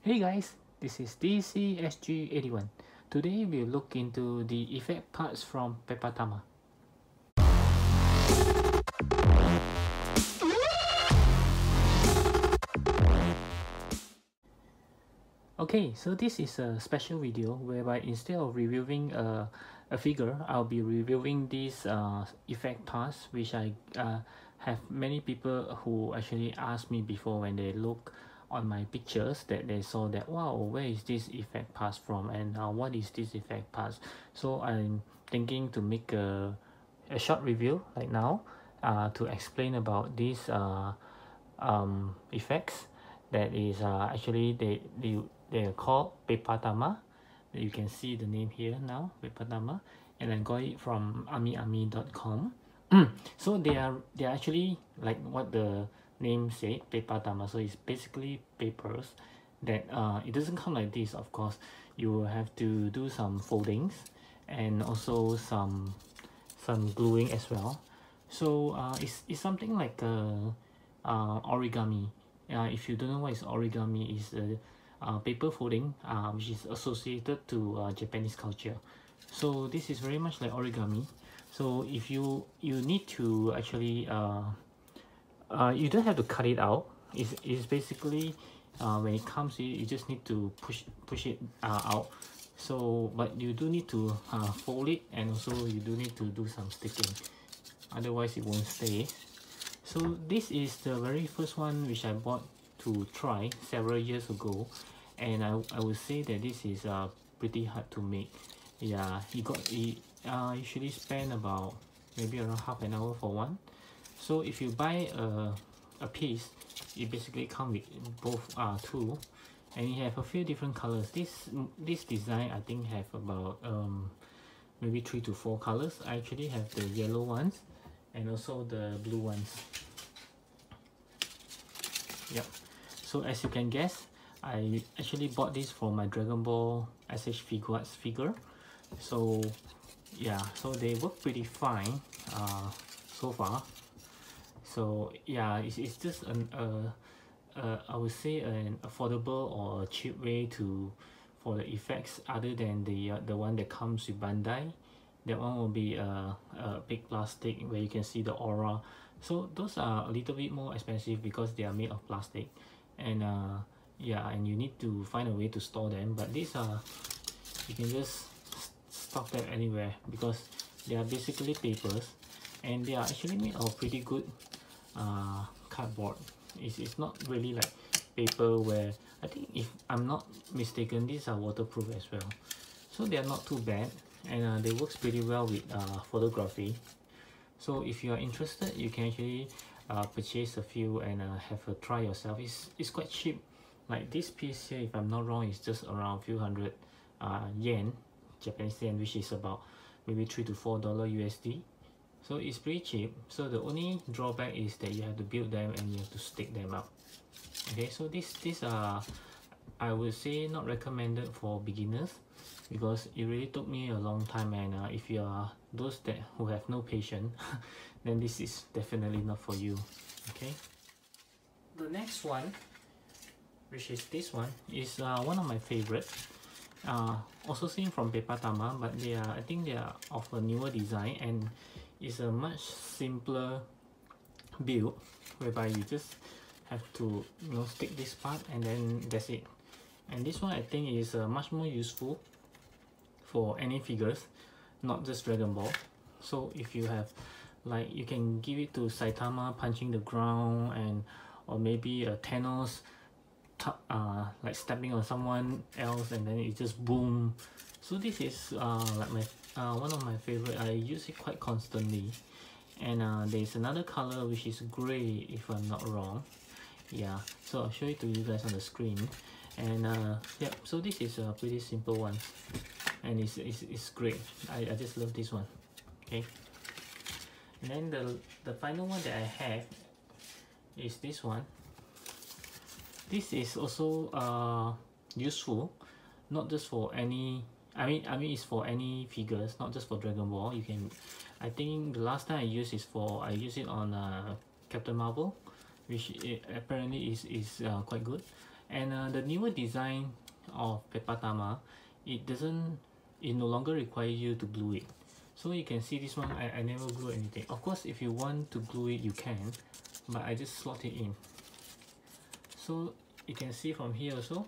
Hey guys, this is DCSG 81. Today we'll look into the effect parts from Pepatama. Okay, so this is a special video whereby instead of reviewing a figure, I'll be reviewing these effect parts which I have many people who actually asked me before when they look on my pictures that they saw that, wow, where is this effect pass from, and what is this effect pass. So I'm thinking to make a short review right now to explain about these effects that is actually they are called Pepatama. You can see the name here now, Pepatama, and I got it from amiami.com. So they are actually like what the name say, Pepatama. So it's basically papers that it doesn't come like this. Of course, you will have to do some foldings and also some gluing as well. So it's something like a origami. If you don't know what is origami, is a paper folding which is associated to Japanese culture. So this is very much like origami. So if you need to actually you don't have to cut it out. It's basically when it comes, you just need to push it out. So but you do need to fold it, and also you do need to do some sticking, otherwise it won't stay. So this is the very first one which I bought to try several years ago, and I would say that this is pretty hard to make. Yeah, it usually spend about maybe around half an hour for one. So if you buy a piece, it basically comes with both two, and you have a few different colors. This design I think have about maybe 3 to 4 colors. I actually have the yellow ones and also the blue ones. Yep. So as you can guess, I actually bought this for my Dragon Ball SH Figuarts figure. So yeah, so they work pretty fine so far. So yeah, it's just I would say an affordable or a cheap way for the effects, other than the one that comes with Bandai. That one will be a big plastic where you can see the aura. So those are a little bit more expensive because they are made of plastic, and yeah, and you need to find a way to store them. But these are, you can just stock them anywhere because they are basically papers, and they are actually made of pretty good cardboard. It's not really like paper where, I think if I'm not mistaken, these are waterproof as well. So they are not too bad, and they works pretty well with photography. So if you are interested, you can actually purchase a few and have a try yourself. It's quite cheap. Like this piece here, if I'm not wrong, is just around a few hundred yen, Japanese yen, which is about maybe $3 to $4 USD. So it's pretty cheap. So the only drawback is that you have to build them and you have to stick them up. Okay, so these are, I would say, not recommended for beginners, because it really took me a long time, and if you are those who have no patience, then this is definitely not for you. Okay, the next one, which is this one, is one of my favorite. Also seen from Pepatama, but I think they are of a newer design, and it's a much simpler build whereby you just have to stick this part and then that's it. And this one I think is much more useful for any figures, not just Dragon Ball. So if you have, like, you can give it to Saitama punching the ground, and or maybe Thanos like stepping on someone else and then it just boom. So this is like my one of my favorite. I use it quite constantly. And there's another color which is gray, if I'm not wrong. Yeah, so I'll show it to you guys on the screen. And yeah, so this is a pretty simple one, and it's great. I just love this one. Okay, and then the final one that I have is this one. This is also useful, not just for any, I mean it's for any figures, not just for Dragon Ball. You can, I think the last time I used it on Captain Marvel, which apparently is quite good. And the newer design of Pepatama, it no longer require you to glue it. So you can see this one, I never glue anything. Of course, if you want to glue it, you can, but I just slot it in. So you can see from here also,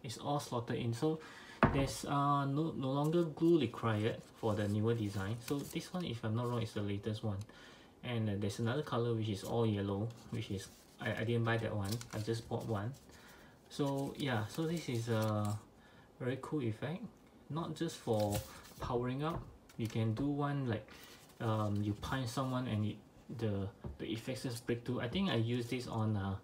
it's all slotted in. So there's no longer glue required for the newer design. So this one, if I'm not wrong, is the latest one. And there's another color which is all yellow, which is I didn't buy that one, I just bought one. So yeah, so this is a very cool effect, not just for powering up. You can do one like you punch someone and the effects just break through. I think I used this on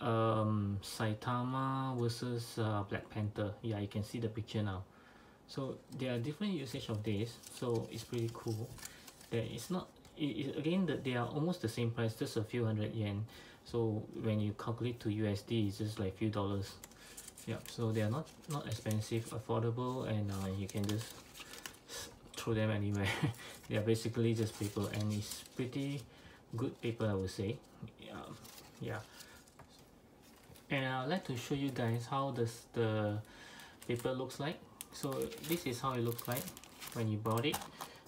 Saitama versus Black Panther. Yeah, you can see the picture now. So there are different usage of this, so it's pretty cool. That it's not again that they are almost the same price, just a few hundred yen. So when you calculate to USD, it's just like few dollars. Yeah, so they are not expensive, affordable, and you can just throw them anywhere. They are basically just paper, and it's pretty good paper, I would say. Yeah. And I'd like to show you guys how the paper looks like. So this is how it looks like when you bought it.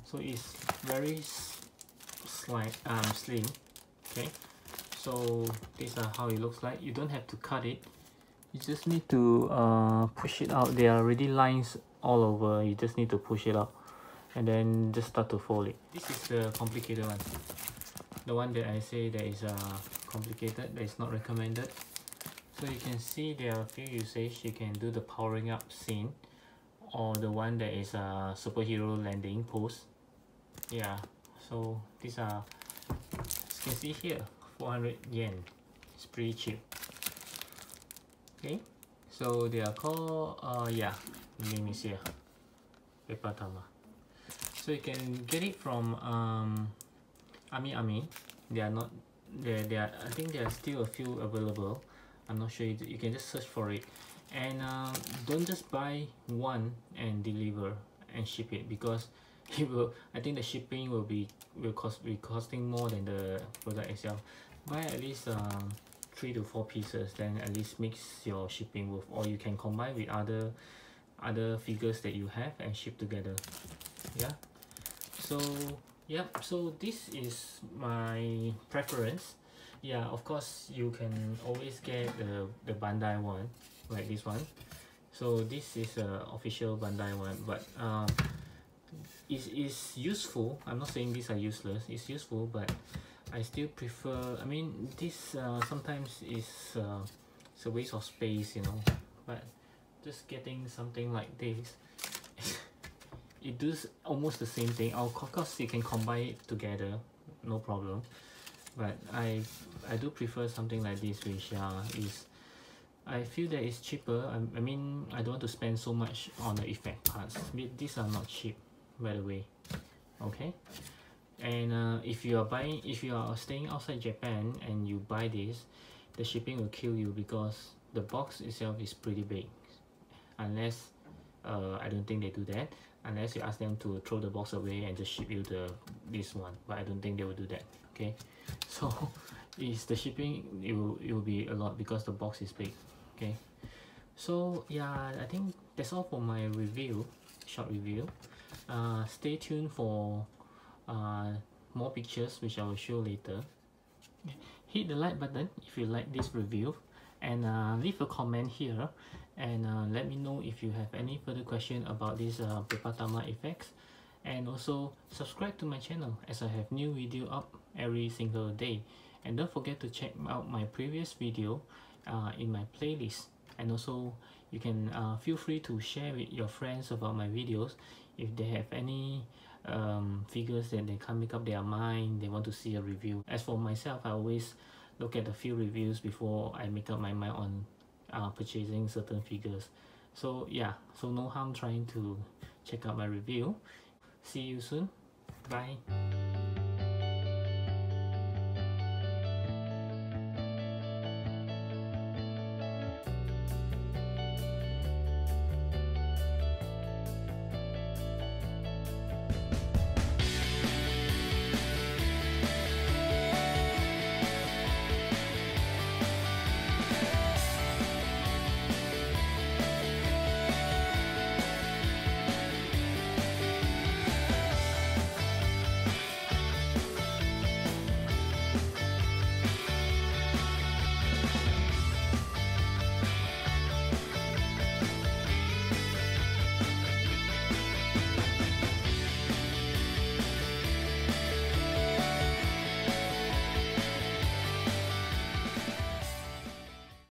So it's very slim. Okay, so these are how it looks like. You don't have to cut it, you just need to push it out. There are already lines all over, you just need to push it out and then just start to fold it. This is the complicated one, the one that I say that is complicated, that is not recommended. So you can see there are a few usage. You can do the powering up scene, or the one that is a superhero landing pose. Yeah, so these are, as you can see here, 400 yen. It's pretty cheap. Okay, so they are called yeah, the name is here, Pepatama. So you can get it from Ami. They are not, they are, I think there are still a few available. I'm not sure, you can just search for it. And don't just buy one and deliver and ship it, because it will, I think the shipping will be costing more than the product itself. Buy at least 3 to 4 pieces, then at least makes your shipping worth. Or you can combine with other figures that you have and ship together. Yeah, so yeah, so this is my preference. Yeah, of course you can always get the Bandai one, like this one. So this is a official Bandai one, but is useful. I'm not saying these are useless, it's useful, but I still prefer, I mean, this sometimes is it's a waste of space, you know, but just getting something like this, it does almost the same thing. Of course you can combine it together, no problem, but I do prefer something like this, which is, I feel that it's cheaper. I mean, I don't want to spend so much on the effect parts. These are not cheap, by the way. Okay, and if you are staying outside Japan and you buy this, the shipping will kill you, because the box itself is pretty big. Unless I don't think they do that, unless you ask them to throw the box away and just ship you this one, but I don't think they will do that. Okay, so is the shipping, it will be a lot because the box is big. Okay, so yeah, I think that's all for my review, short review. Stay tuned for more pictures which I will show later. Hit the like button if you like this review, and leave a comment here, and let me know if you have any further question about this Pepatama effects. And also subscribe to my channel, as I have new video up every single day. And don't forget to check out my previous video in my playlist. And also you can feel free to share with your friends about my videos if they have any figures that they can't make up their mind, they want to see a review. As for myself, I always look at a few reviews before I make up my mind on purchasing certain figures. So yeah, so no harm trying to check out my review. See you soon. Bye.